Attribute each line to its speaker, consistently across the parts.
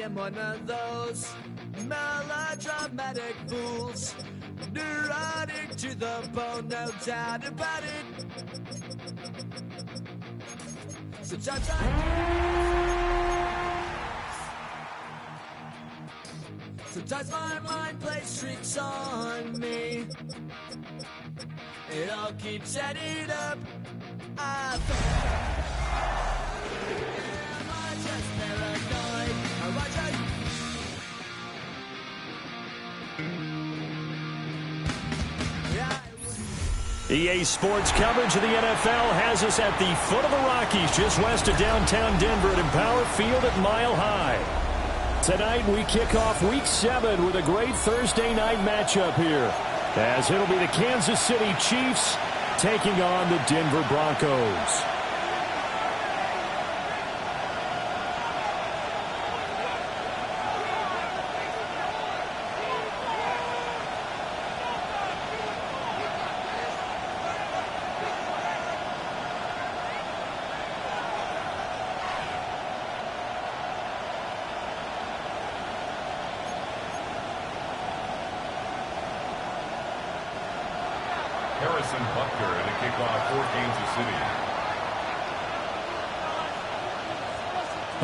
Speaker 1: am one of those melodramatic fools, neurotic to the bone, no doubt about it. Sometimes my mind plays tricks on me. It all keeps adding up. Am I just paranoid? Am I just...
Speaker 2: EA Sports coverage of the NFL has us at the foot of the Rockies, just west of downtown Denver at Empower Field at Mile High. Tonight we kick off Week 7 with a great Thursday night matchup here, as it'll be the Kansas City Chiefs taking on the Denver Broncos.
Speaker 3: Buckner in a kickoff for Kansas City.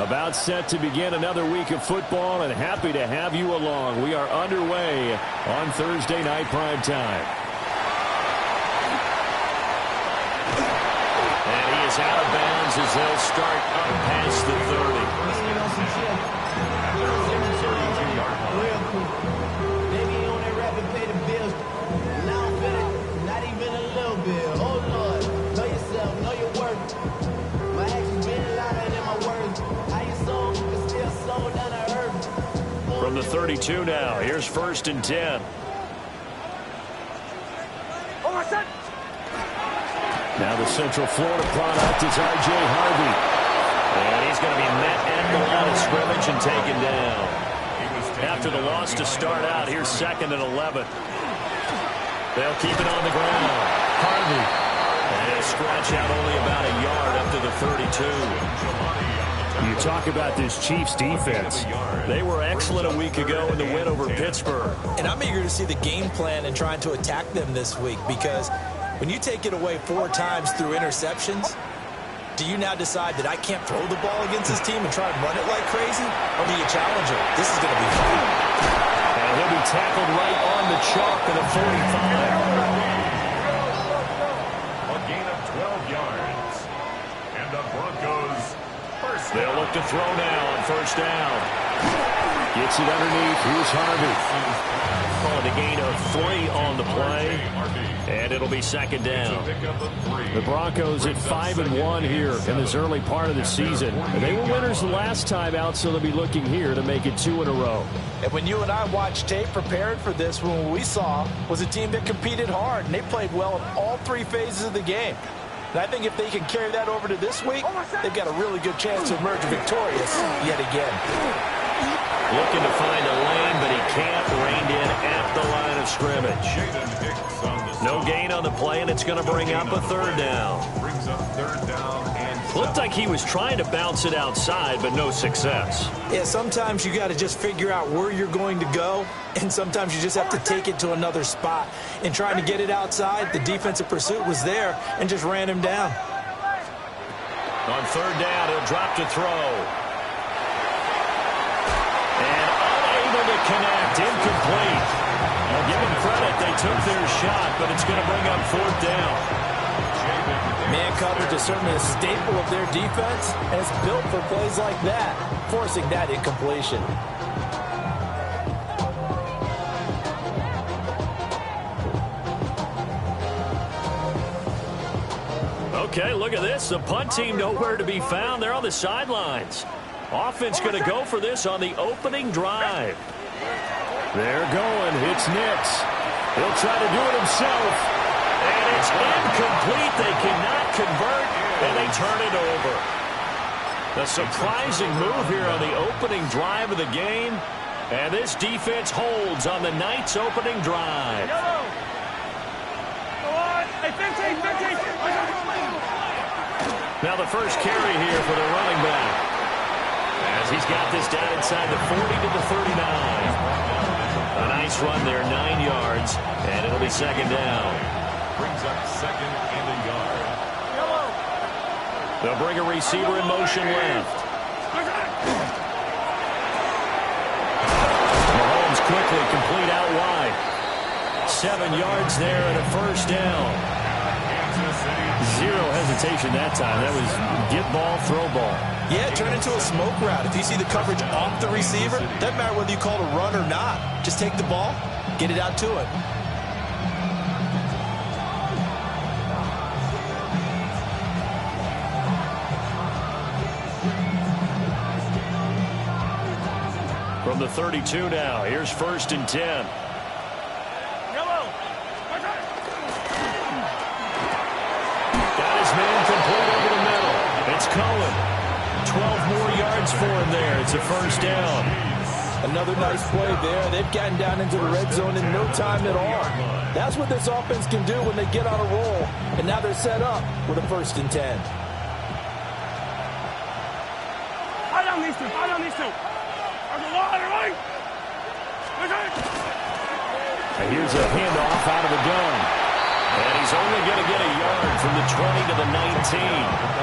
Speaker 2: About set to begin another week of football, and happy to have you along. We are underway on Thursday night primetime. And he is out of bounds as they'll start up past the 30. From the 32 now, here's 1st and 10. Now the Central Florida product is R.J. Harvey. And he's going to be met at the line of scrimmage and taken down. After the loss to start out, here's 2nd and 11. They'll keep it on the ground. Harvey. And he'll scratch out only about a yard up to the 32. You talk about this Chiefs defense. They were excellent a week ago in the win over Pittsburgh.
Speaker 4: And I'm eager to see the game plan and trying to attack them this week, because when you take it away 4 times through interceptions, do you now decide that I can't throw the ball against this team and try and run it like crazy? Or do you challenge it? This is going to be fun.
Speaker 2: And he'll be tackled right on the chalk at a 45.
Speaker 3: A gain of 12 yards. And the Broncos first.
Speaker 2: They'll look to throw now on 1st down. Gets it underneath. Here's Harvey. Calling a gain of 3 on the play. And it'll be 2nd down. The Broncos at 5-1 here in this early part of the season. They were winners the last time out, so they'll be looking here to make it 2 in a row.
Speaker 4: And when you and I watched tape prepared for this, what we saw was a team that competed hard, and they played well in all 3 phases of the game. And I think if they can carry that over to this week, they've got a really good chance to emerge victorious yet again.
Speaker 2: Looking to find a lane, but he can't. Reined in at the line of scrimmage. No gain on the play, and it's going to bring up a 3rd down. Looked like he was trying to bounce it outside, but no success.
Speaker 4: Yeah, sometimes you got to just figure out where you're going to go, and sometimes you just have to take it to another spot. In trying to get it outside, the defensive pursuit was there and just ran him down.
Speaker 2: On 3rd down, he'll drop to throw. And unable to connect, incomplete. I'll give them credit, they took their shot, but it's going to bring up 4th down.
Speaker 4: Man coverage is certainly a staple of their defense, and it's built for plays like that, forcing that incompletion.
Speaker 2: Okay, look at this. The punt team nowhere to be found. They're on the sidelines. Offense going to go for this on the opening drive. They're going. It's Nix. He'll try to do it himself. And it's incomplete. They cannot convert, and they turn it over. A surprising move here on the opening drive of the game. And this defense holds on the night's opening drive. Now the first carry here for the running back.
Speaker 3: As
Speaker 2: He's got this down inside the 40 to the 39. A nice run there, 9 yards, and it'll be second down.
Speaker 3: Brings up second and a yard.
Speaker 2: They'll bring a receiver in motion left. Mahomes quickly complete out wide. 7 yards there and a first down. Zero hesitation that time. That was get ball, throw ball.
Speaker 4: Yeah, turn into a smoke route. If you see the coverage off the receiver, doesn't matter whether you call it a run or not. Just take the ball, get it out to it.
Speaker 2: From the 32 now, here's 1st and 10. Got his man complete over the middle. It's Cohen. 12 more yards for him there. It's a first down.
Speaker 5: Another nice play there. They've gotten down into the red zone in no time at all. That's what this offense can do when they get on a roll. And now they're set up with a 1st and 10.
Speaker 6: Follow these two. Follow these two.
Speaker 2: Here's a handoff out of the gun. And he's only going to get a yard from the 20 to the 19.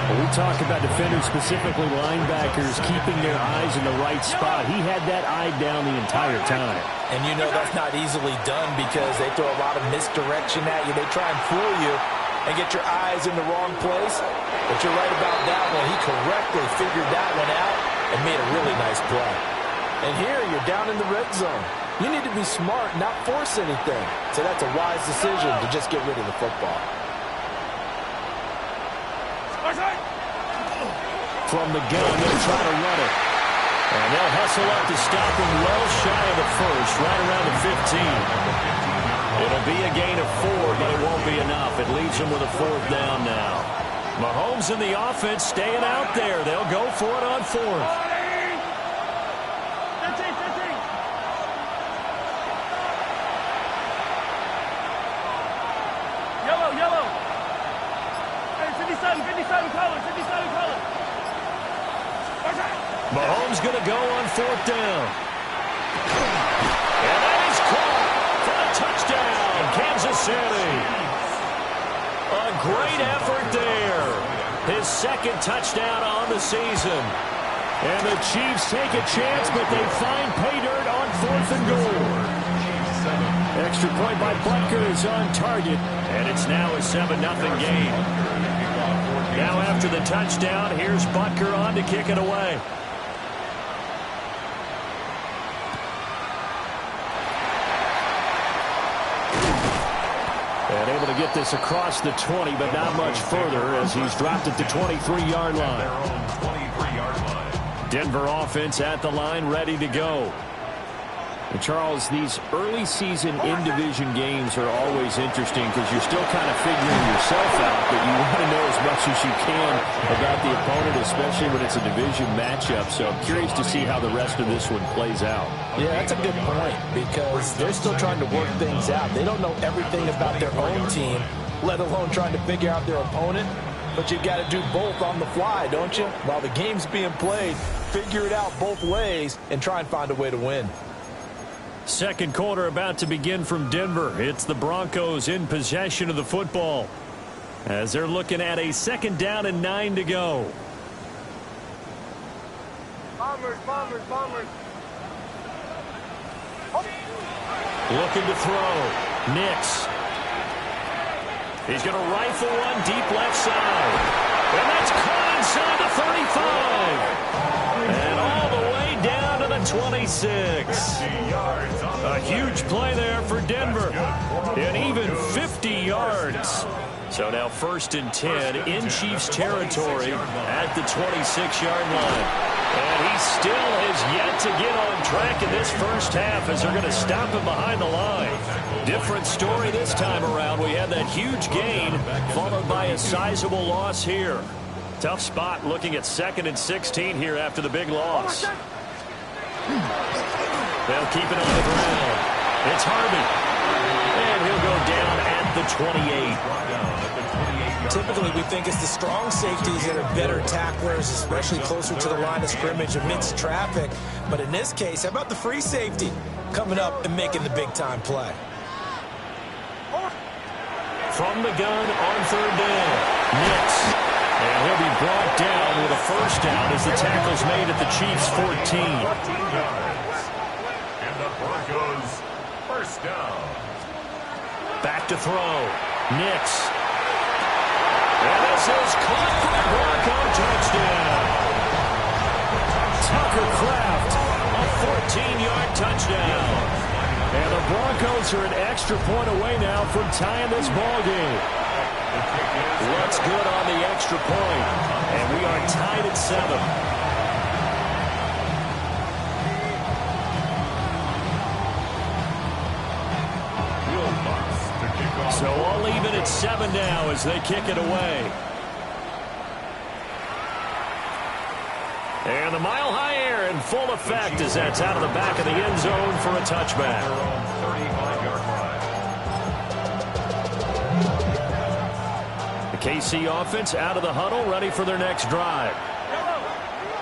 Speaker 7: When we talk about defenders, specifically linebackers, keeping their eyes in the right spot, he had that eye down the entire time.
Speaker 5: And you know that's not easily done because they throw a lot of misdirection at you. They try and fool you and get your eyes in the wrong place. But you're right about that one. He correctly figured that one out and made a really nice play. And here you're down in the red zone. You need to be smart, not force anything. So that's a wise decision to just get rid of the football.
Speaker 2: From the gun, they'll try to run it. And they'll hustle up to stop him well shy of the first, right around the 15. It'll be a gain of 4, but it won't be enough. It leaves them with a 4th down now. Mahomes and the offense staying out there. They'll go for it on 4th.
Speaker 6: Yellow. Hey, 57 colors.
Speaker 2: Mahomes going to go on 4th down. And that is caught for a touchdown, Kansas City. A great effort there. His 2nd touchdown on the season. And the Chiefs take a chance, but they find pay dirt on 4th and goal. Extra point by Butker is on target, and it's now a 7-0 game. Now after the touchdown, here's Butker on to kick it away. And able to get this across the 20, but not much further as he's dropped at the 23-yard line. Denver offense at the line, ready to go. And Charles, these early season in-division games are always interesting because you're still kind of figuring yourself out, but you want to know as much as you can about the opponent, especially when it's a division matchup. So I'm curious to see how the rest of this one plays out.
Speaker 5: Yeah, that's a good point because they're still trying to work things out. They don't know everything about their own team, let alone trying to figure out their opponent. But you've got to do both on the fly, don't you? While the game's being played, figure it out both ways and try and find a way to win.
Speaker 2: Second quarter about to begin from Denver. It's the Broncos in possession of the football as they're looking at a 2nd down and 9 to go.
Speaker 6: Bombers.
Speaker 2: Looking to throw. Nix. He's going to rifle one deep left side. And that's caught inside the 35. And all the way down to the 26. A huge play there for Denver. And even 50 yards. So now 1st and 10 in Chiefs territory at the 26-yard line. And he still has yet to get on track in this first half as they're going to stop him behind the line. Different story this time around. We had that huge gain followed by a sizable loss here. Tough spot looking at 2nd and 16 here after the big loss. They'll keep it on the ground. It's Harvey. And he'll go down at the 28.
Speaker 4: Typically, we think it's the strong safeties that are better tacklers, especially closer to the line of scrimmage amidst traffic. But in this case, how about the free safety coming up and making the big-time play?
Speaker 2: From the gun on third down, Nix. And he'll be brought down with a first down as the tackle's made at the Chiefs' 14.
Speaker 3: 14 yards. And the Broncos first down.
Speaker 2: Back to throw. Nix. And this is caught for a Bronco touchdown. Tucker Kraft, a 14-yard touchdown. And the Broncos are an extra point away now from tying this ball game. What's good on the extra point? And we are tied at 7. So all even at 7 now as they kick it away. And the mile-high air in full effect as that's out of the back of the end zone for a touchback. The KC offense out of the huddle, ready for their next drive.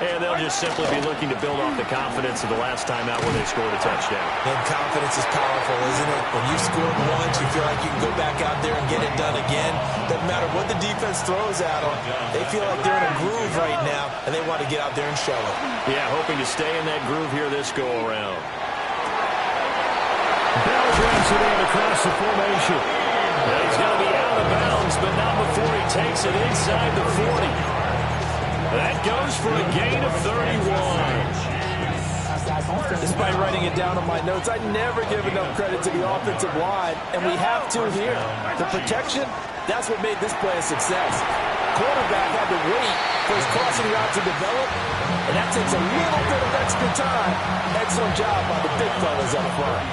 Speaker 2: And they'll just simply be looking to build off the confidence of the last time out where they scored a touchdown.
Speaker 4: And confidence is powerful, isn't it? When you scored once, you feel like you can go back out there and get it done again. Doesn't matter what the defense throws at them. They feel like they're in a groove right now, and they want to get out there and show it.
Speaker 2: Yeah, hoping to stay in that groove here this go-around. Bell drives it in across the formation. He's going to be out of bounds, but not before he takes it inside the 40. That goes for a gain of 31.
Speaker 5: Despite writing it down on my notes, I never give enough credit to the offensive line, and we have to here. The protection, that's what made this play a success. Quarterback had to wait for his crossing route to develop, and that takes a little bit of extra time. Excellent job by the big fellas up front.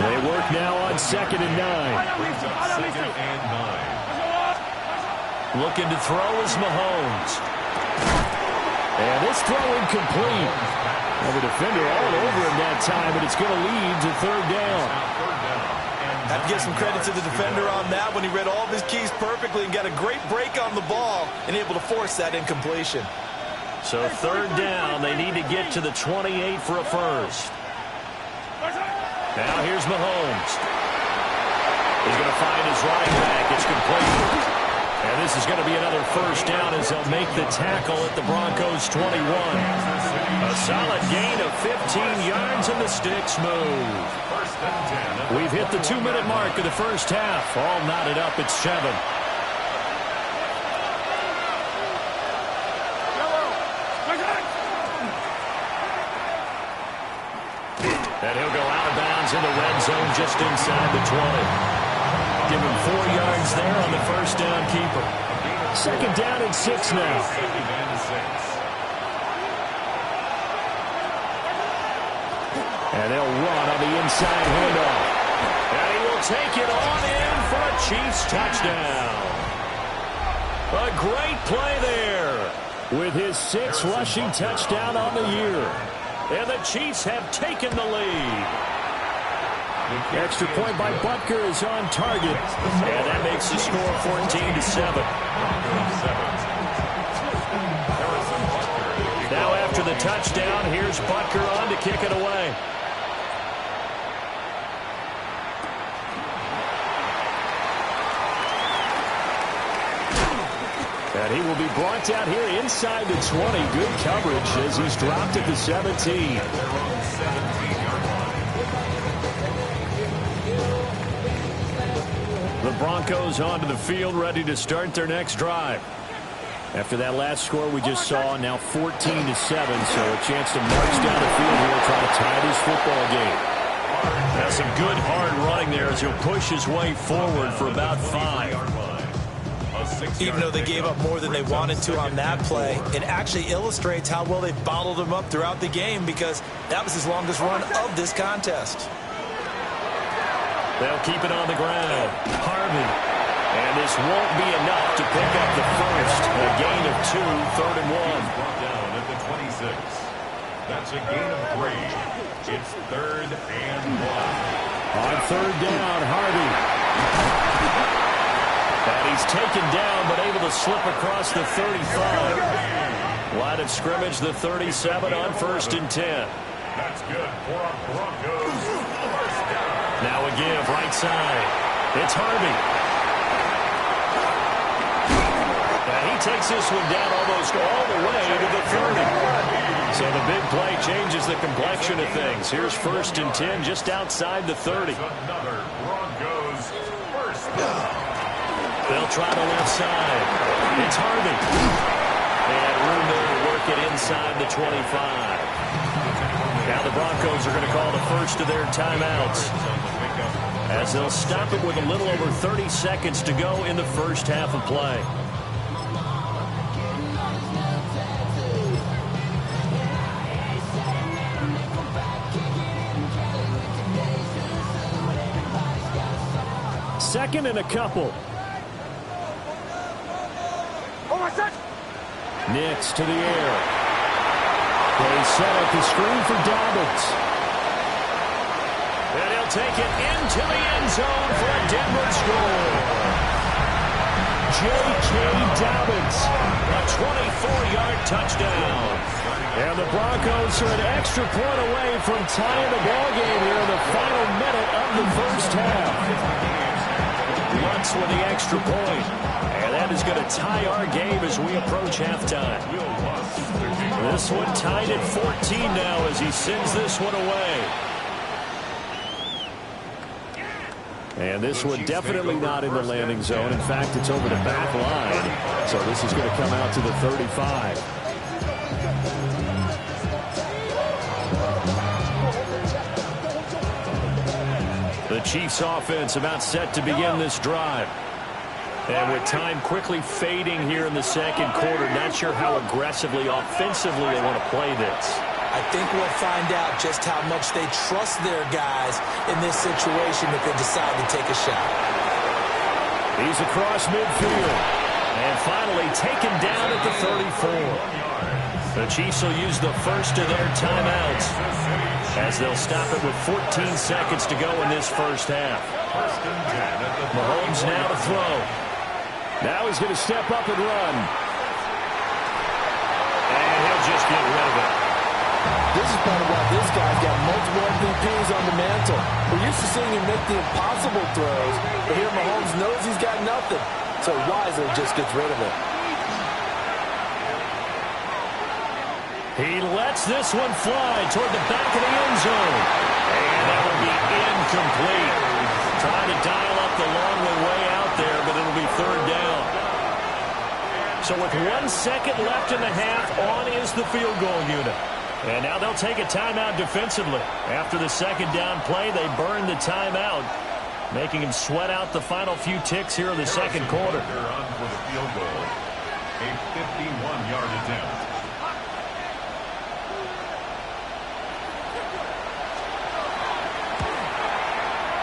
Speaker 2: They work now on 2nd and 9. Looking to throw is Mahomes. And this throw incomplete. Well, the defender all over him that time, but it's going to lead to 3rd down.
Speaker 4: Have to give some credit to the defender on that when he read all of his keys perfectly and got a great break on the ball and able to force that incompletion.
Speaker 2: So 3rd down, they need to get to the 28 for a first. Now here's Mahomes. He's going to find his running back. It's complete. And this is going to be another first down as they'll make the tackle at the Broncos' 21. A solid gain of 15 yards and the sticks move. We've hit the 2-minute mark of the first half. All knotted up at 7. And he'll go out of bounds in the red zone just inside the 20. Give him 4 yards there on the first down keeper. 2nd down and 6 now. And they'll run on the inside handoff. And he will take it on in for a Chiefs touchdown. A great play there. With his 6th rushing touchdown on the year. And the Chiefs have taken the lead. Extra point by Butker is on target. And that makes the score 14-7. Now after the touchdown, here's Butker on to kick it away. And he will be brought down here inside the 20. Good coverage as he's dropped at the 17. The Broncos onto the field, ready to start their next drive. After that last score we just saw, now 14-7, so a chance to march down the field here, try to tie this football game. Now some good hard running there as he'll push his way forward for about 5.
Speaker 4: Even though they gave up more than they wanted to on that play, it actually illustrates how well they bottled him up throughout the game because that was his longest run of this contest.
Speaker 2: They'll keep it on the ground. Harvey. And this won't be enough to pick up the first. A gain of 2, 3rd and 1.
Speaker 3: Brought down at the 26. That's a gain of 3. It's 3rd and 1.
Speaker 2: On 3rd down, Harvey. And he's taken down, but able to slip across the 35. Line of scrimmage, the 37 on 1st and 10.
Speaker 3: That's good for a Broncos first down.
Speaker 2: Now a give, right side. It's Harvey. And he takes this one down almost all the way to the 30. So the big play changes the complexion of things. Here's 1st and 10 just outside the 30.
Speaker 3: Another Broncos first down.
Speaker 2: They'll try the left side. It's Harvey. And room there to work it inside the 25. Now the Broncos are going to call the first of their timeouts, as they'll stop it with a little over 30 seconds to go in the first half of play. Second and a couple. Nix to the air. They set up the screen for Dobbins. And he'll take it into the end zone for a Denver score. J.K. Dobbins, a 24-yard touchdown. And the Broncos are an extra point away from tying the ball game here in the final minute of the first half. Lutz with the extra point. And that is going to tie our game as we approach halftime. This one tied at 14 now as he sends this one away. And this one definitely not in the landing zone. In fact, it's over the back line. So this is going to come out to the 35. The Chiefs offense about set to begin this drive. And with time quickly fading here in the second quarter, not sure how aggressively, offensively they want to play this.
Speaker 4: I think we'll find out just how much they trust their guys in this situation if they decide to take a shot.
Speaker 2: He's across midfield. And finally taken down at the 34. The Chiefs will use the first of their timeouts, as they'll stop it with 14 seconds to go in this first half. Mahomes now to throw. Now he's going to step up and run. And he'll just get rid of it.
Speaker 5: This is part of why this guy's got multiple MVPs on the mantle. We're used to seeing him make the impossible throws, but here Mahomes knows he's got nothing, so wisely just gets rid of it.
Speaker 2: He lets this one fly toward the back of the end zone. And that will be incomplete. Trying to dial up the long way out there, but it'll be third down. So with 1 second left in the half, on is the field goal unit. And now they'll take a timeout defensively. After the second down play, they burn the timeout, making him sweat out the final few ticks here in the second quarter.
Speaker 3: On for the field goal. A 51-yard attempt.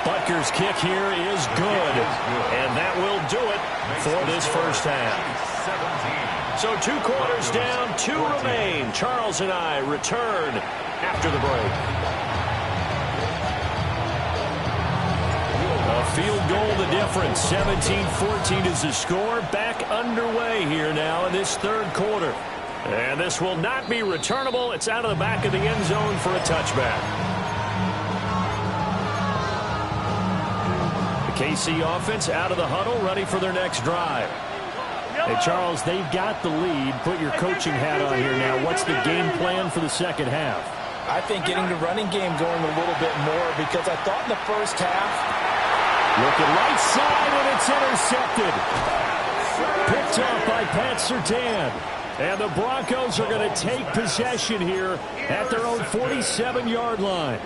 Speaker 2: Butker's kick here is good, and that will do it for this first half. So 2 quarters down, 2 remain. Charles and I return after the break. A field goal the difference. 17-14 is the score. Back underway here now in this third quarter. And this will not be returnable. It's out of the back of the end zone for a touchback. KC offense out of the huddle, ready for their next drive. Hey, Charles, they've got the lead. Put your coaching hat on here now. What's the game plan for the second half?
Speaker 5: I think getting the running game going a little bit more, because I thought in the first half.
Speaker 2: Looking right side, and it's intercepted. Picked up by Pat Surtain. And the Broncos are going to take possession here at their own 47-yard line.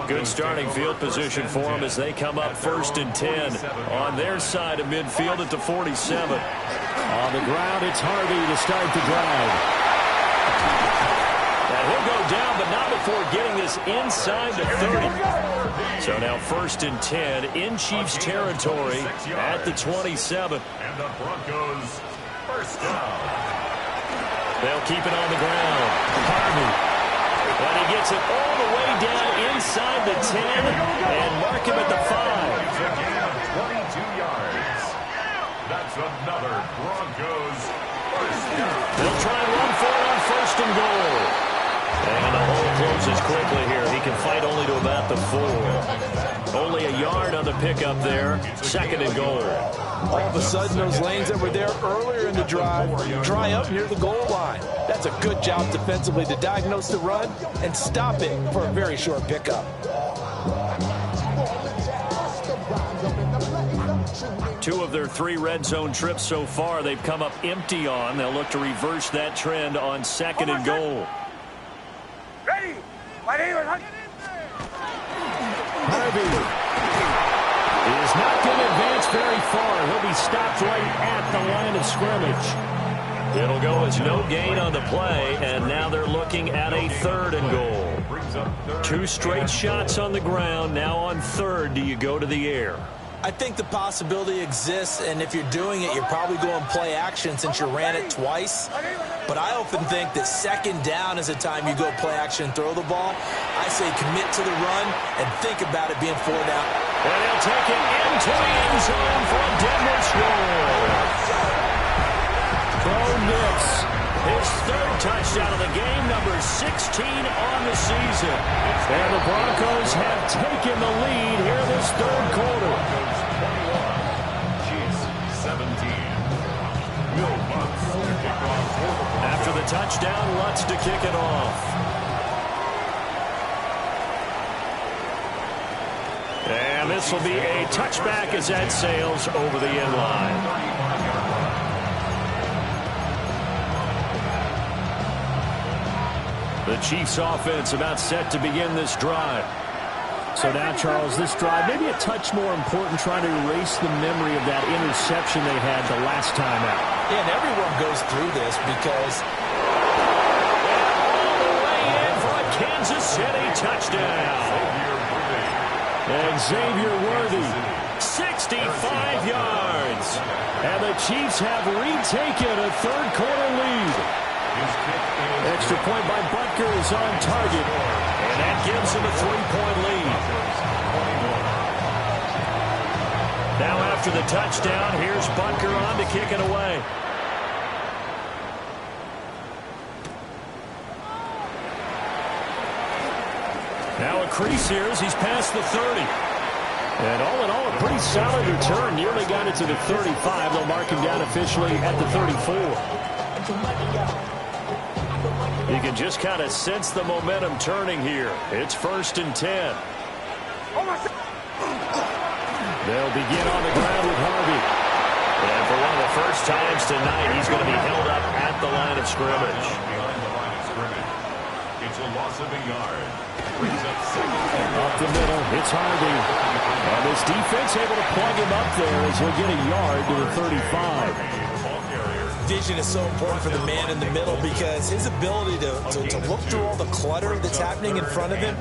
Speaker 2: Good starting field position for them as they come up 1st and 10 on their side of midfield at the 47. On the ground, it's Harvey to start the drive. And he'll go down, but not before getting this inside the 30. So now 1st and 10 in Chiefs territory at the 27.
Speaker 3: And the Broncos first down.
Speaker 2: They'll keep it on the ground. Harvey. And he gets it all the way down inside the 10 and mark him at the 5.
Speaker 3: 22 yards. That's another Broncos first down.
Speaker 2: They'll try and run for it on 1st and goal. And the hole closes quickly here. He can fight only to about the 4. Only a yard on the pickup there. 2nd and goal.
Speaker 5: All of a sudden, those lanes that were there earlier in the drive dry up near the goal line. That's a good job defensively to diagnose the run and stop it for a very short pickup.
Speaker 2: 2 of their 3 red zone trips so far, they've come up empty on. They'll look to reverse that trend on 2nd and goal.
Speaker 6: Ready?
Speaker 7: Harvey is not going to advance very far. He'll be stopped right at the line of scrimmage.
Speaker 2: It'll go as no gain on the play, and now they're looking at a 3rd and goal. 2 straight shots on the ground. Now on 3rd, do you go to the air?
Speaker 4: I think the possibility exists, and if you're doing it, you're probably going play action since you ran it twice. But I often think that 2nd down is the time you go play action and throw the ball. I say commit to the run and think about it being 4 down.
Speaker 2: And he'll take it into the end zone for a Denver score. Bo Nix, his 3rd touchdown of the game, number 16 on the season. And the Broncos have taken the lead here this 3rd quarter.
Speaker 3: 17. Will Lutz to kick off.
Speaker 2: After the touchdown, Lutz to kick it off. And this will be a touchback as that sails over the end line. The Chiefs offense about set to begin this drive.
Speaker 7: So now, Charles, this drive, maybe a touch more important, trying to erase the memory of that interception they had the last time out.
Speaker 4: Yeah, and everyone goes through this because
Speaker 2: all the way in for a Kansas City touchdown. And Xavier Worthy, 65 yards. And the Chiefs have retaken a 3rd quarter lead. Extra point by Butker is on target. And that gives him a 3-point lead. Now after the touchdown, here's Butker on to kick it away. Now a crease here as he's past the 30. And all in all, a pretty solid return. Nearly got it to the 35. They'll mark him down officially at the 34. You can just kind of sense the momentum turning here. It's 1st and 10. They'll begin on the ground with Harvey. And for one of the first times tonight, he's going to be held up at the line of scrimmage.
Speaker 3: It's a loss of a yard.
Speaker 7: Up the middle, it's Harvey. And this defense able to plug him up there as he'll get a yard to the 35.
Speaker 4: vision is so important for the man in the middle because his ability to look through all the clutter that's happening in front of him,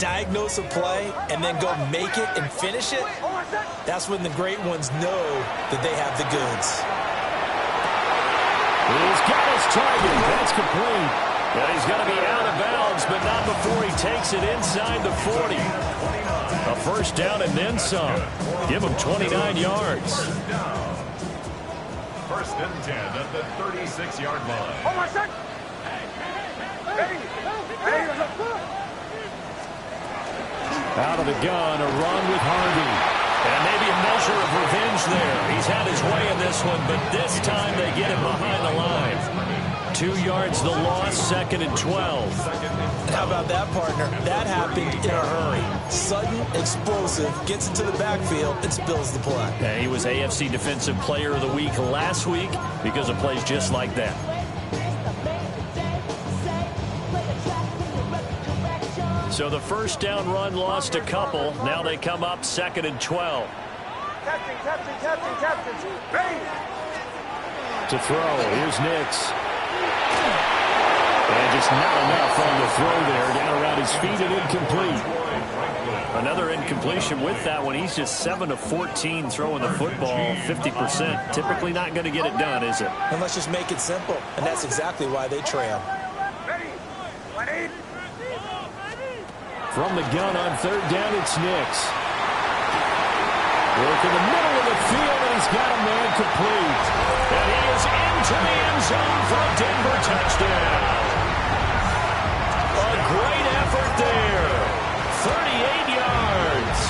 Speaker 4: diagnose a play, and then go make it and finish it, that's when the great ones know that they have the goods.
Speaker 7: He's got his target. That's complete.
Speaker 2: Yeah, he's going to be out of bounds, but not before he takes it inside the 40. A first down and then some. Give him 29 yards.
Speaker 3: First and 10 at the 36-yard line.
Speaker 6: Oh, my son!
Speaker 7: Out of the gun, a run with Harvey.
Speaker 2: And maybe a measure of revenge there. He's had his way in this one, but this time they get him behind the line. 2 yards the loss, second and 12.
Speaker 4: How about that, partner? That happened in a hurry. Sudden, explosive, gets into the backfield, and spills the play.
Speaker 2: Yeah, he was AFC Defensive Player of the Week last week because of plays just like that. So the first down run lost a couple. Now they come up second and 12.
Speaker 6: Captain. Bang!
Speaker 7: To throw, here's Nix. And just not enough on the throw there. Down around his feet and incomplete.
Speaker 2: Another incompletion with that one. He's just 7 of 14 throwing the football, 50%. Typically not going to get it done, is it?
Speaker 4: And let's just make it simple. And that's exactly why they trail.
Speaker 6: Ready?
Speaker 7: From the gun on third down, it's Nix.
Speaker 2: Work in the middle of the field, and he's got a man complete. And he is into the end zone for a Denver touchdown. A great effort there. 38 yards.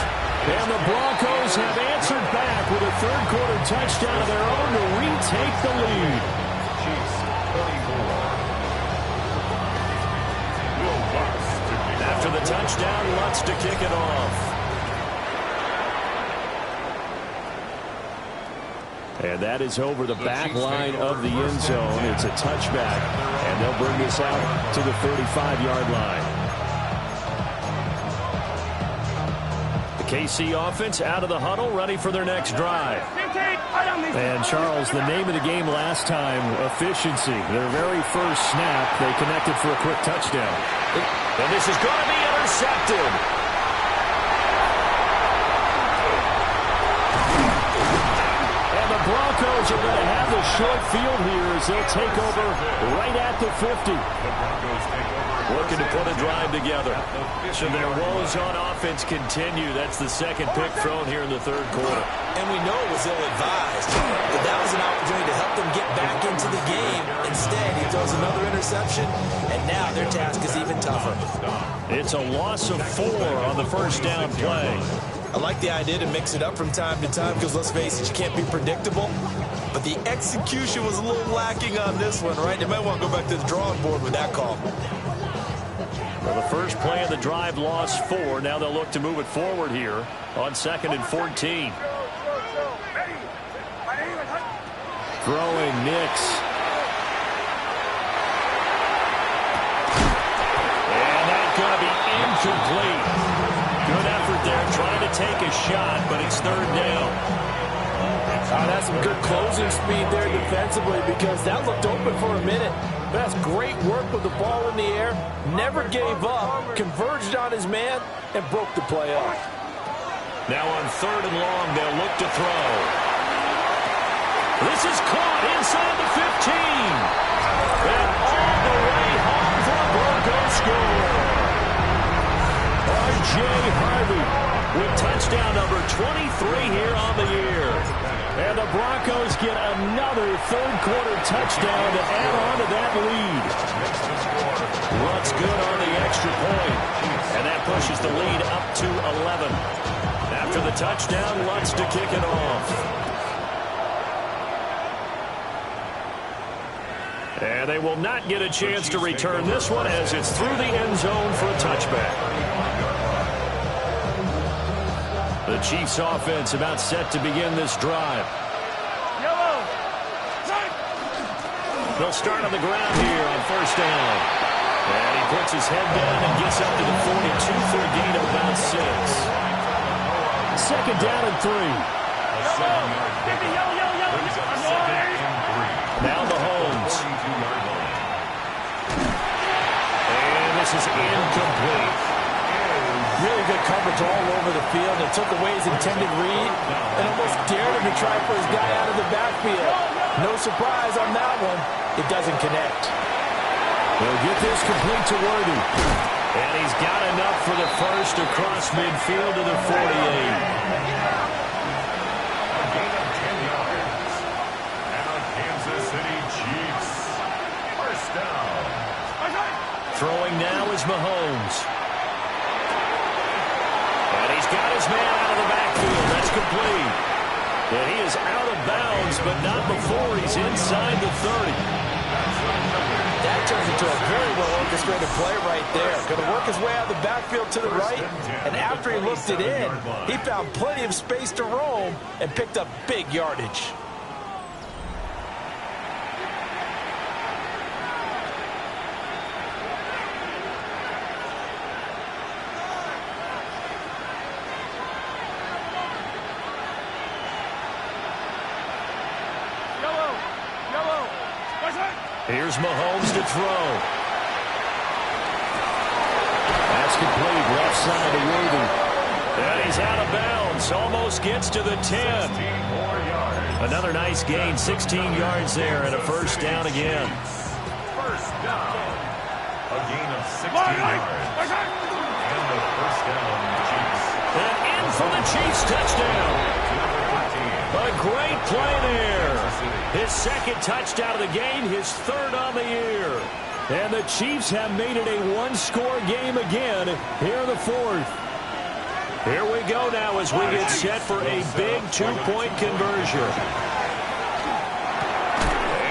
Speaker 2: And the Broncos have answered back with a third-quarter touchdown of their own to retake the lead. After the touchdown, Lutz to kick it off. And that is over the back line of the end zone. It's a touchback, and they'll bring this out to the 35-yard line. The KC offense out of the huddle, ready for their next drive. And, Charles, the name of the game last time, efficiency. Their very first snap, they connected for a quick touchdown. And this is going to be intercepted. Broncos are going to have the short field here as they'll take over right at the 50. Looking to put a drive together. So their woes on offense continue. That's the second pick thrown here in the third quarter.
Speaker 4: And we know it was ill-advised, but that was an opportunity to help them get back into the game. Instead, he throws another interception, and now their task is even tougher.
Speaker 2: It's a loss of 4 on the first down play.
Speaker 4: I like the idea to mix it up from time to time because, let's face it, you can't be predictable. But the execution was a little lacking on this one, right? They might want to go back to the drawing board with that call.
Speaker 2: Well, the first play of the drive lost 4. Now they'll look to move it forward here on 2nd and 14. Throwing Nix. And that's going to be incomplete. Good effort there, trying to take a shot, but it's third down.
Speaker 5: That's some good closing speed there defensively because that looked open for a minute. That's great work with the ball in the air. Never gave up, converged on his man, and broke the play off.
Speaker 2: Now on 3rd and long, they'll look to throw. This is caught inside the 15. And all the way home for a Broncos score. R.J. Harvey with touchdown number 23 here on the year. And the Broncos get another third-quarter touchdown to add on to that lead. Lutz good on the extra point. And that pushes the lead up to 11. After the touchdown, Lutz to kick it off. And they will not get a chance to return this one as it's through the end zone for a touchback. The Chiefs offense about set to begin this drive. They'll start on the ground here on first down. And he puts his head down and gets up to the 42 for a gain of about 6. Second down and 3. Now Mahomes. And this is incomplete.
Speaker 5: Really good coverage all over the field. It took away his intended read and almost dared him to try for his guy out of the backfield. No surprise on that one. It doesn't connect.
Speaker 2: They'll get this complete to Worthy. And he's got enough for the first across midfield to the 48.
Speaker 3: A gain of 10 yards. And the Kansas City Chiefs. First down.
Speaker 2: Throwing now is Mahomes. And he's got his man out of the backfield. That's complete. And he is out of bounds, but not before he's inside the 30.
Speaker 5: That turns into a very well-orchestrated play right there. Going to work his way out of the backfield to the right, and after he looked it in, he found plenty of space to roam and picked up big yardage.
Speaker 2: Here's Mahomes to throw. That's complete. Left side to Worthy. And he's out of bounds. Almost gets to the 10. Another nice gain. 16 yards there and a first down again.
Speaker 3: First down. A gain of 16 yards. And the first down, Chiefs.
Speaker 2: And in for the Chiefs touchdown. great play there. His second touchdown of the game, his third on the year. And the Chiefs have made it a one-score game again here in the fourth. Here we go now as we get set for a big two-point conversion.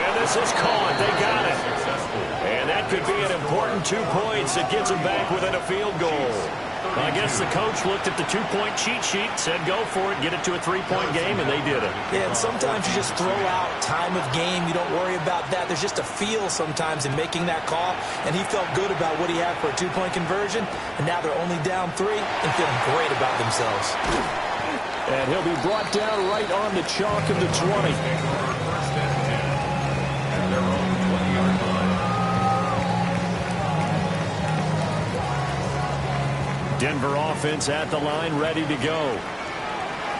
Speaker 2: And this is caught. They got it. And that could be an important 2 points that gets them back within a field goal. I guess the coach looked at the two-point cheat sheet, said go for it, get it to a three-point game, and they did it.
Speaker 4: Yeah, and sometimes you just throw out time of game. You don't worry about that. There's just a feel sometimes in making that call, and he felt good about what he had for a two-point conversion, and now they're only down 3 and feeling great about themselves.
Speaker 7: And he'll be brought down right on the chalk of the 20.
Speaker 2: Denver offense at the line, ready to go.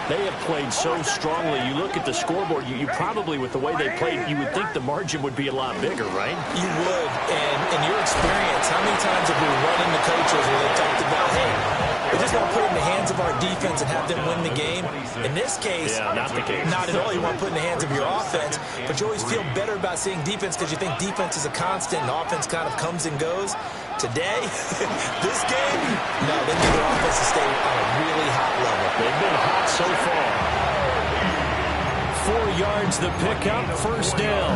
Speaker 2: They have played so strongly. You look at the scoreboard, you probably, with the way they played, you would think the margin would be a lot bigger, right?
Speaker 4: You would. And in your experience, how many times have we run into coaches where they talked about, hey, we just want to put it in the hands of our defense and have them win the game? In this case,
Speaker 2: yeah, not the case.
Speaker 4: Not at all. You want to put it in the hands of your offense, but you always feel better about seeing defense because you think defense is a constant and offense kind of comes and goes. Today, this game, no, they need their offense to stay on a really hot level.
Speaker 2: They've been hot so far. 4 yards the pickup, first down.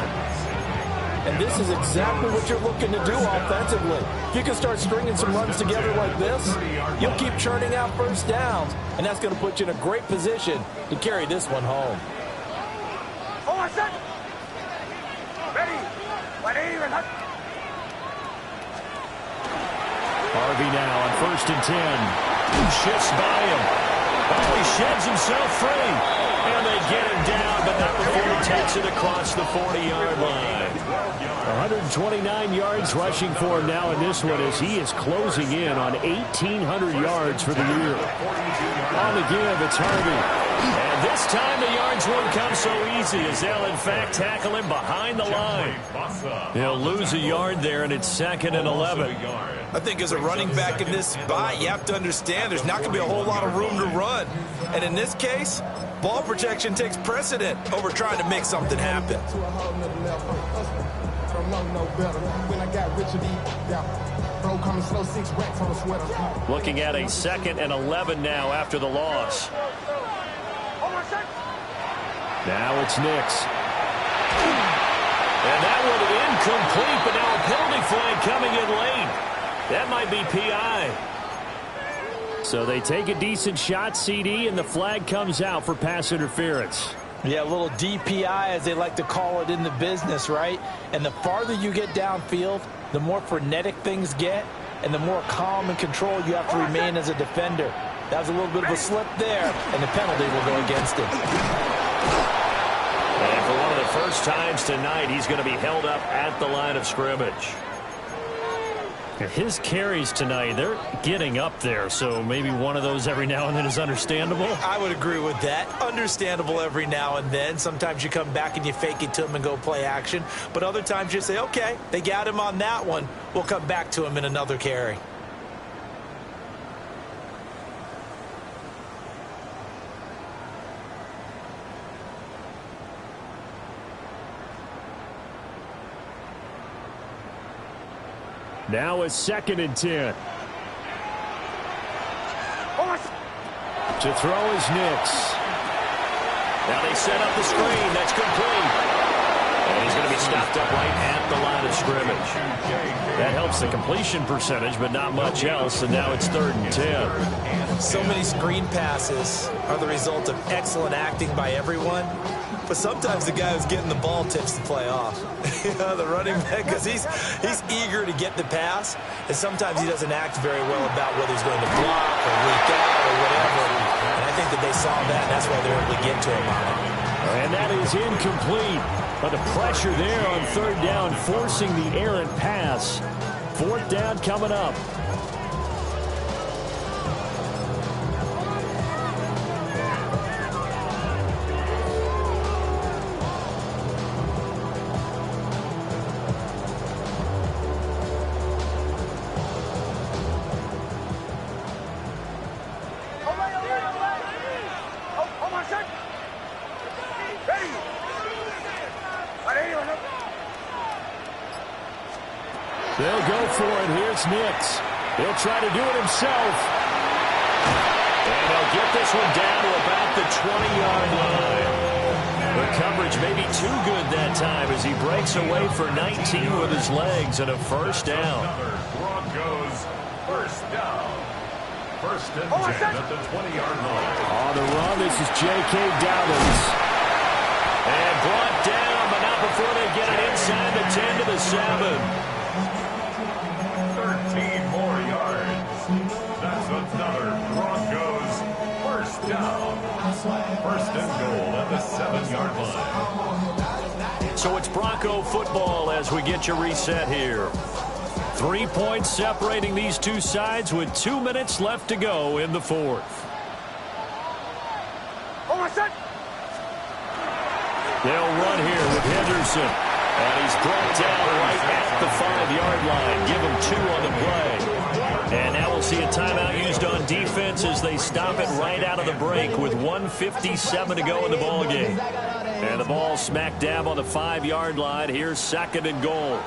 Speaker 5: And this is exactly what you're looking to do offensively. If you can start stringing some runs together like this, you'll keep churning out first downs, and that's going to put you in a great position to carry this one home.
Speaker 2: Harvey now on 1st and 10. Shifts by him. Oh, he sheds himself free. And they get him down, but not before he takes it across the 40-yard line.
Speaker 7: 129 yards rushing for him now in this one as he is closing in on 1,800 yards for the year. On the give, it's Harvey.
Speaker 2: And this time the yards won't come so easy as they'll, in fact, tackle him behind the line. He'll lose a yard there, and it's 2nd and 11.
Speaker 4: I think as a running back in this spot, you have to understand there's not going to be a whole lot of room to run. And in this case, ball protection takes precedent over trying to make something happen.
Speaker 2: Looking at a 2nd and 11 now after the loss.
Speaker 7: Now it's Nix.
Speaker 2: And that one incomplete, but now a penalty flag coming in late. That might be PI.
Speaker 7: So they take a decent shot, CD, and the flag comes out for pass interference.
Speaker 5: Yeah, a little DPI, as they like to call it in the business, right? And the farther you get downfield, the more frenetic things get, and the more calm and control you have to remain as a defender. That was a little bit of a slip there, and the penalty will go against him.
Speaker 2: And for one of the first times tonight, he's going to be held up at the line of scrimmage.
Speaker 7: His carries tonight, they're getting up there, so maybe one of those every now and then is understandable.
Speaker 4: I would agree with that. Understandable every now and then. Sometimes you come back and you fake it to him and go play action. But other times you say, okay, they got him on that one. We'll come back to him in another carry.
Speaker 7: Now it's 2nd and 10. To throw is Nix.
Speaker 2: Now they set up the screen. That's complete. And he's going to be stopped up right at the line of scrimmage.
Speaker 7: That helps the completion percentage, but not much else. And now it's 3rd and 10.
Speaker 4: So many screen passes are the result of excellent acting by everyone. But sometimes the guy who's getting the ball tips the play off. You know, the running back, because he's eager to get the pass, and sometimes he doesn't act very well about whether he's going to block or leak out or whatever. And I think that they saw that, and that's why they're able to get to him on it.
Speaker 7: And that is incomplete. But the pressure there on 3rd down, forcing the errant pass. 4th down coming up. for it. Here's Nix. He'll try to do it himself.
Speaker 2: And they'll get this one down to about the 20-yard line. The coverage may be too good that time as he breaks away for 19 with his legs and a first down.
Speaker 3: Broncos first down. First and 10 at the 20-yard line.
Speaker 7: On the run, this is J.K. Dobbins.
Speaker 2: And brought down, but not before they get it inside the 10 to the 7.
Speaker 3: 13 more yards. That's another Broncos first down. First and goal at the 7-yard line.
Speaker 2: So it's Bronco football as we get you reset here. 3 points separating these two sides with 2 minutes left to go in the fourth. They'll run here with Henderson. And he's brought down right at the 5-yard line. Give him 2 on the play. And now we'll see a timeout used on defense as they stop it right out of the break with 1:57 to go in the ballgame. And the ball smack dab on the 5-yard line. Here's second and goal.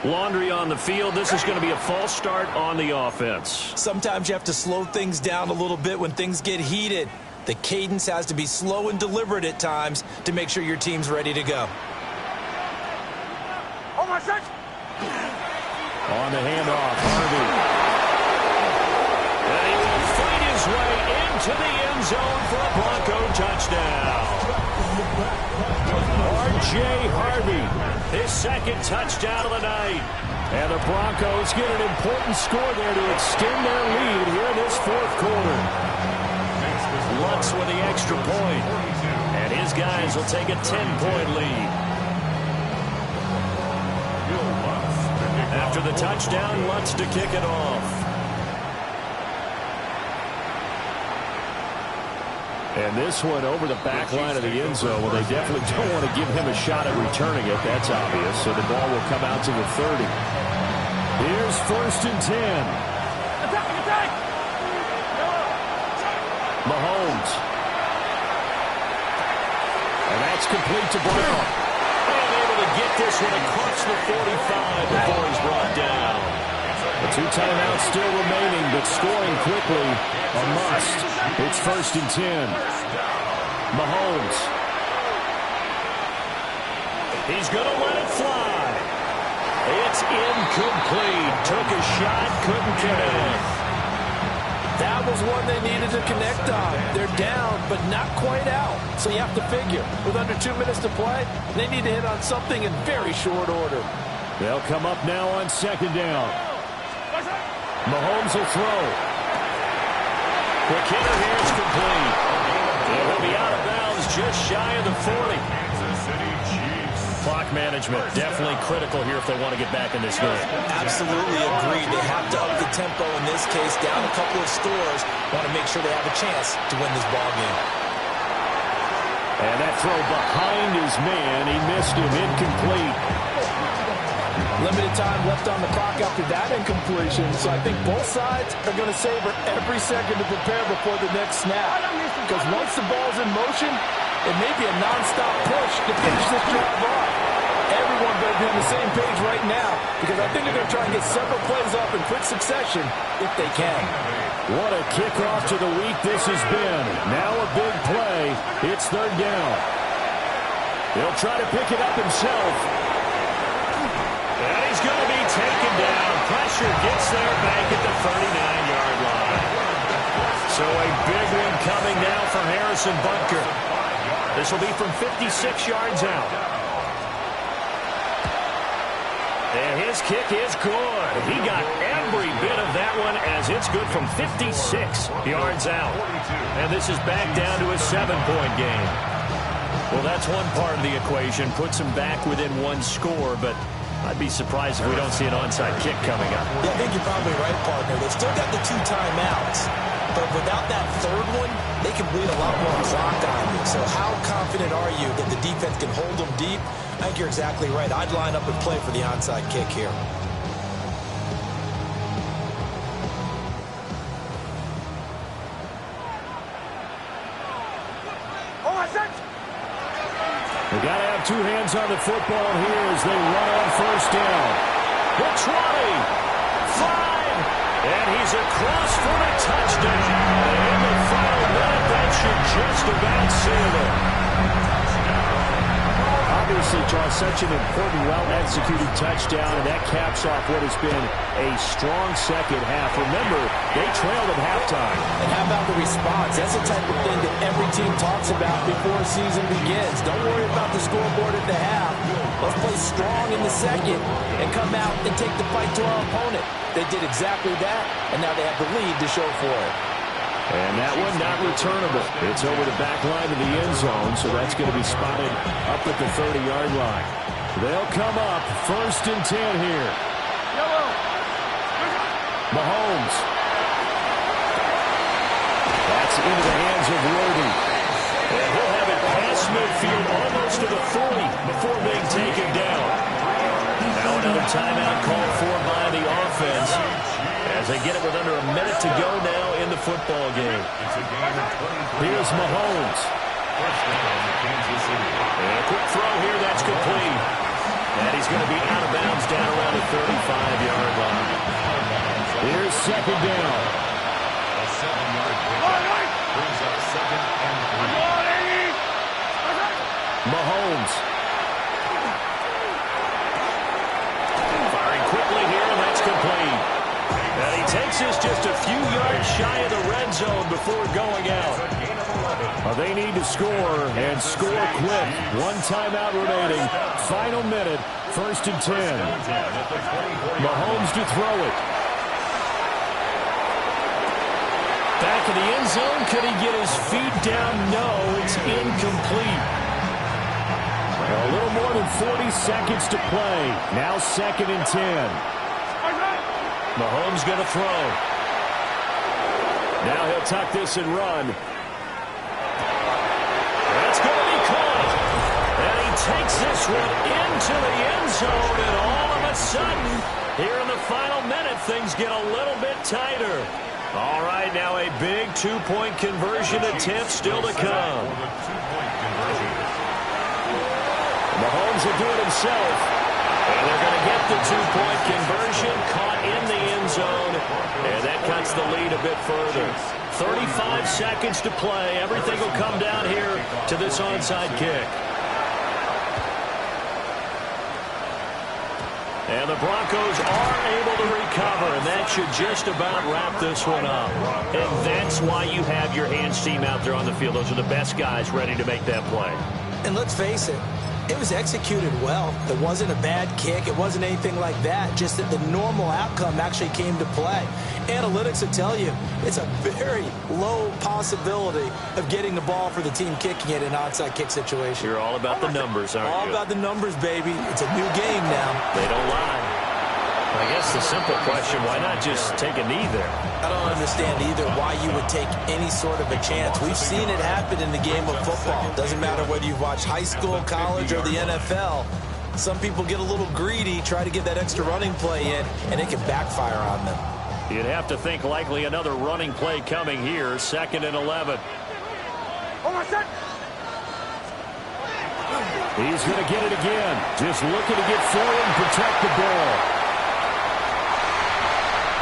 Speaker 2: Laundry on the field. This is going to be a false start on the offense.
Speaker 4: Sometimes you have to slow things down a little bit when things get heated. The cadence has to be slow and deliberate at times to make sure your team's ready to go.
Speaker 7: On the handoff, Harvey.
Speaker 2: And he will fight his way into the end zone for a Bronco touchdown.
Speaker 7: R.J. Harvey.
Speaker 2: His second touchdown of the night.
Speaker 7: And the Broncos get an important score there to extend their lead here in this fourth quarter.
Speaker 2: Lutz with the extra point. And his guys will take a 10-point lead. After the touchdown, Lutz to kick it off.
Speaker 7: And this one over the back line of the end zone. Well, they definitely don't want to give him a shot at returning it. That's obvious. So the ball will come out to the 30. Here's first and 10. Mahomes. And that's complete to Brown.
Speaker 2: And able to get this one across the 45 before he's brought down.
Speaker 7: The 2 timeouts still remaining, but scoring quickly a must. It's first and 10. Mahomes.
Speaker 2: He's going to let it fly. It's incomplete. Took a shot, couldn't connect.
Speaker 5: That was one they needed to connect on. They're down, but not quite out. So you have to figure, with under 2 minutes to play, they need to hit on something in very short order.
Speaker 7: They'll come up now on second down. Mahomes will throw.
Speaker 2: The kicker here is complete. He'll be out of bounds just shy of the 40.
Speaker 3: Kansas City Chiefs.
Speaker 2: Clock management definitely critical here if they want to get back in this game.
Speaker 4: Absolutely agreed. They have to up the tempo in this case, down a couple of scores. Want to make sure they have a chance to win this ball game.
Speaker 7: And that throw behind his man. He missed him. Incomplete.
Speaker 5: Limited time left on the clock after that incompletion, so I think both sides are going to savor every second to prepare before the next snap. Because once the ball's in motion, it may be a nonstop push to finish this drive off. Everyone better be on the same page right now, because I think they're going to try and get several plays off in quick succession if they can.
Speaker 7: What a kickoff to the week this has been. Now a big play. It's third down. He'll try to pick it up himself.
Speaker 2: And he's going to be taken down. Pressure gets there back at the 39-yard line. So a big one coming now for Harrison Butker. This will be from 56 yards out. And his kick is good. He got every bit of that one as it's good from 56 yards out. And this is back down to a 7-point game. Well, that's one part of the equation. Puts him back within 1 score, but I'd be surprised if we don't see an onside kick coming up.
Speaker 4: Yeah, I think you're probably right, partner. They've still got the 2 timeouts. But without that third one, they can bleed a lot more clock on you. So how confident are you that the defense can hold them deep? I think you're exactly right. I'd line up and play for the onside kick here.
Speaker 7: They got to have 2 hands on the football here as they run on first down.
Speaker 2: The 20. 5. And he's across for the touchdown. In the final minute, that should just about seal it.
Speaker 7: Obviously, Charles, such an important, well-executed touchdown, and that caps off what has been a strong second half. Remember, they trailed at halftime.
Speaker 5: And how about the response? That's the type of thing that every team talks about before a season begins. Don't worry about the scoreboard at the half. Let's play strong in the second and come out and take the fight to our opponent. They did exactly that, and now they have the lead to show for it.
Speaker 7: And that one not returnable. It's over the back line of the end zone, so that's going to be spotted up at the 30-yard line. They'll come up 1st and 10 here. Mahomes. That's into the hands of Worthy.
Speaker 2: And he'll have it past midfield almost to the 40 before being taken down. Now another timeout called for by the offense as they get it with under a minute to go now in the football game.
Speaker 7: Here's Mahomes.
Speaker 2: And a quick throw here, that's complete. And he's going to be out of bounds down around the 35-yard line.
Speaker 7: Here's 2nd down.
Speaker 3: A 7-yard pickup brings up 2nd and 3.
Speaker 7: Mahomes.
Speaker 2: Firing quickly here, and that's complete. And he takes us just a few yards shy of the red zone before going out.
Speaker 7: They need to score, and score quick. One timeout remaining. Final minute, 1st and 10. Mahomes to throw it.
Speaker 2: Back in the end zone, could he get his feet down? No, it's incomplete.
Speaker 7: A little more than 40 seconds to play. Now 2nd and 10.
Speaker 2: Mahomes going to throw.
Speaker 7: Now he'll tuck this and run.
Speaker 2: That's going to be caught. And he takes this one into the end zone, and all of a sudden, here in the final minute, things get a little bit tighter. All right, now a big two-point conversion attempt still to come.
Speaker 7: Mahomes will do it himself.
Speaker 2: And they're going to get the two-point conversion, caught in the end zone, and that cuts the lead a bit further. 35 seconds to play. Everything will come down here to this onside kick. And the Broncos are able to recover, and that should just about wrap this one up. And that's why you have your hands team out there on the field. Those are the best guys ready to make that play.
Speaker 4: And let's face it, it was executed well. It wasn't a bad kick. It wasn't anything like that. Just that the normal outcome actually came to play. Analytics will tell you it's a very low possibility of getting the ball for the team kicking it in an onside kick situation.
Speaker 2: You're all about the numbers, aren't you?
Speaker 4: All about the numbers, baby. It's a new game now.
Speaker 2: They don't lie. I guess the simple question, why not just take a knee there?
Speaker 4: I don't understand either why you would take any sort of a chance. We've seen it happen in the game of football. Doesn't matter whether you've watched high school, college, or the NFL. Some people get a little greedy, try to get that extra running play in, and it can backfire on them.
Speaker 2: You'd have to think likely another running play coming here, 2nd and 11.
Speaker 7: He's going to get it again. Just looking to get forward and protect the ball.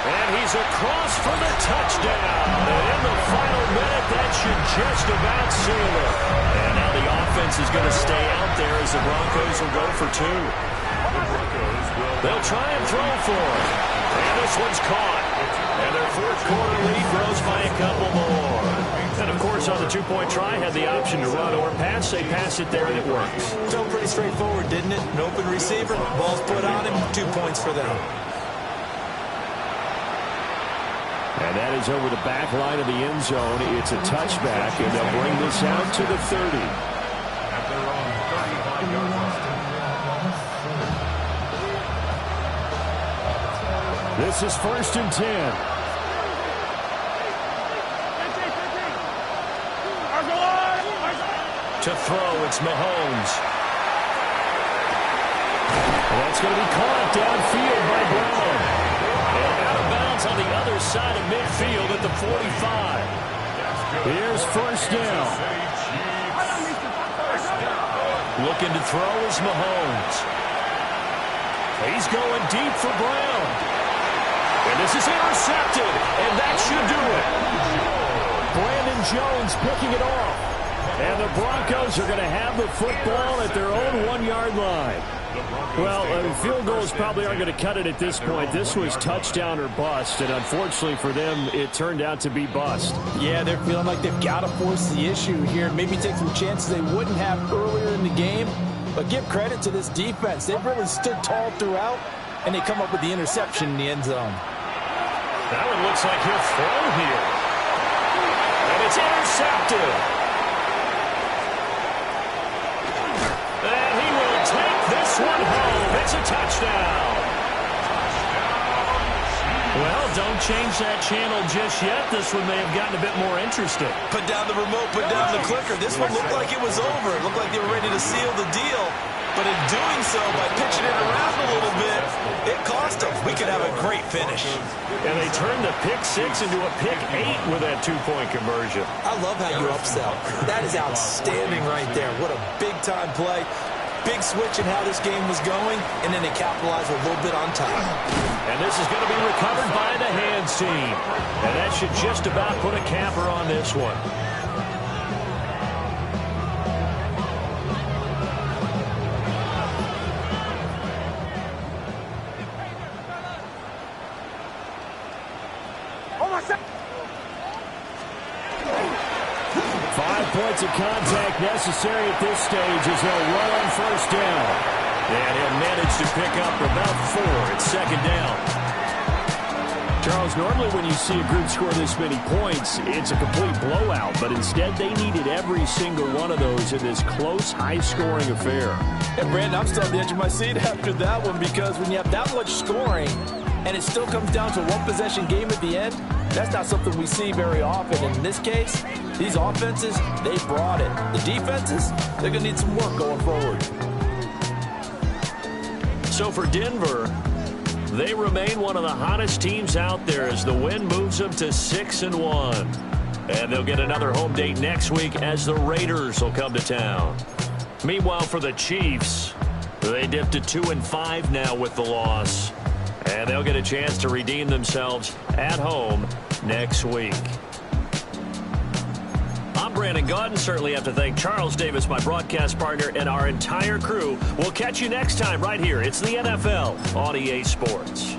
Speaker 2: And he's across for the touchdown. And in the final minute, that should just about seal it. And now the offense is going to stay out there as the Broncos will go for 2. They'll try and throw for it. And this one's caught. And their fourth quarter lead grows by a couple more. And, of course, on the two-point try, had the option to run or pass. They pass it there, and it works.
Speaker 4: Felt pretty straightforward, didn't it? An open receiver, ball's put on him, 2 points for them.
Speaker 7: And that is over the back line of the end zone. It's a touchback, and they'll bring this out to the 30.
Speaker 3: At their own 35-yard line.
Speaker 7: This is 1st and 10.
Speaker 2: To throw, it's Mahomes.
Speaker 7: And that's going to be caught downfield by Brown.
Speaker 2: And out of bounds on the other side of midfield at the 45.
Speaker 7: Here's 1st down.
Speaker 2: Looking to throw is Mahomes. He's going deep for Brown. And this is intercepted, and that should do it.
Speaker 7: Brandon Jones picking it off. And the Broncos are going to have the football at their own 1-yard line. Well, field goals probably aren't going to cut it at this point. This was touchdown or bust, and unfortunately for them, it turned out to be bust.
Speaker 5: Yeah, they're feeling like they've got to force the issue here, maybe take some chances they wouldn't have earlier in the game. But give credit to this defense. They've really stood tall throughout, and they come up with the interception in the end zone.
Speaker 2: That one looks like he'll throw here. And it's intercepted. And he will take this one home. It's a touchdown. Well, don't change that channel just yet. This one may have gotten a bit more interesting.
Speaker 4: Put down the remote, put down the clicker. This one looked like it was over. It looked like they were ready to seal the deal. But in doing so, by pitching it around a little bit, it cost them. We could have a great finish.
Speaker 2: And they turned the pick 6 into a pick 8 with that 2-point conversion.
Speaker 4: I love how you upsell. That is outstanding right there. What a big-time play. Big switch in how this game was going, and then they capitalized a little bit on top.
Speaker 2: And this is going to be recovered by the hands team. And that should just about put a capper on this one.
Speaker 7: Points of contact necessary at this stage as they'll run on first down.
Speaker 2: And he'll manage to pick up about 4. It's second down.
Speaker 7: Charles, normally when you see a group score this many points, it's a complete blowout. But instead, they needed every single one of those in this close, high-scoring affair.
Speaker 5: And, Brandon, I'm still on the edge of my seat after that one because when you have that much scoring and it still comes down to a one-possession game at the end, that's not something we see very often. And in this case, these offenses, they brought it. The defenses, they're going to need some work going forward.
Speaker 2: So for Denver, they remain one of the hottest teams out there as the win moves them to 6-1. And they'll get another home date next week as the Raiders will come to town. Meanwhile, for the Chiefs, they dipped to 2-5 now with the loss. And they'll get a chance to redeem themselves at home next week. I'm Brandon Gaudin. Certainly have to thank Charles Davis, my broadcast partner, and our entire crew. We'll catch you next time right here. It's the NFL on EA Sports.